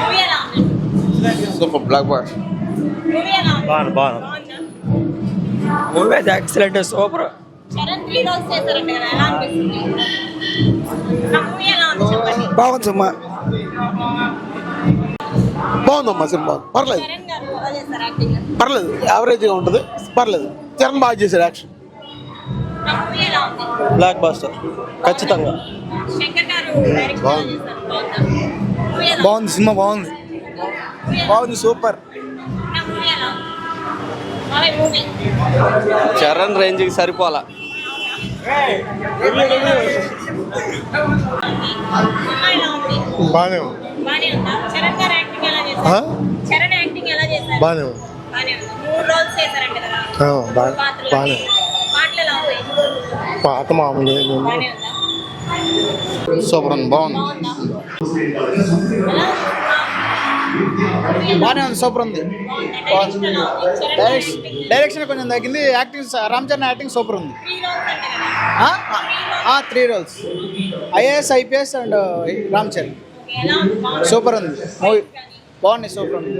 Movie ఎలా ఉంది? Super black boss. Movie ఎలా ఉంది? బాగుందా? మూవీ అయితే ఎక్సలెంట్, సూపర్. చరణ్ 3 roles చేశారంట కదా, ఎలా అనిపిస్తుంది? నా మూవీ ఎలా ఉంది చెప్పండి. బాగుంది సినిమా. బాగుందమ్మా సినిమా, పర్లేదు చరణ్ గారు ఎలా చేశారు యాక్టింగ్? పర్లేదు, యావరేజ్గా ఉంటుంది, పర్లేదు. చరణ్ బాగా చేశాడు యాక్షన్. నా మూవీ ఎలా ఉంది? బ్లాక్ బాస్టర్ ఖచ్చితంగా. శంకర్ గారు డైరెక్ట్ ఎలా చేశారు? బాగుందా? మూవీ ఎలా ఉంది? బాగుంది సినిమా, బాగుంది. మూవీ ఎలా బాగుంది, సూపర్. నా మూవీ ఎలా ఉంది? బాబాయ్ మూవీ చరణ్ రేంజ్కి సరిపోలా. సినిమా ఎలా ఉంది? బాగానే బానే ఉందా? చరణ్ గారు యాక్టింగ్ ఎలా చేశారు? చరణ్ యాక్టింగ్ ఎలా చేశారు? బాగానే బానే ఉంది. 3 roles చేశారంట కదా, పాటలు బాగానే. పాటలు ఎలా ఉన్నాయి? పాత మామూలు బానే ఉందా? సూపర్ ఉంది, బాగుంది. బాగుందా? ఎలా బాగానే ఉంది, సూపర్ ఉంది. డైరెక్షన్ ఎలా ఉంది? చరణ్ గారి acting. డైరెక్షన్ కొంచెం తగ్గింది, acting Ram Charan acting super ఉంది. 3 roles అంట కదా. 3 roles, IAS, IPS and Ram Charan. ఎలా ఉంది? బాగుందా? సూపర్ ఉంది మూవీ, బాగుంది, సూపర్ ఉంది.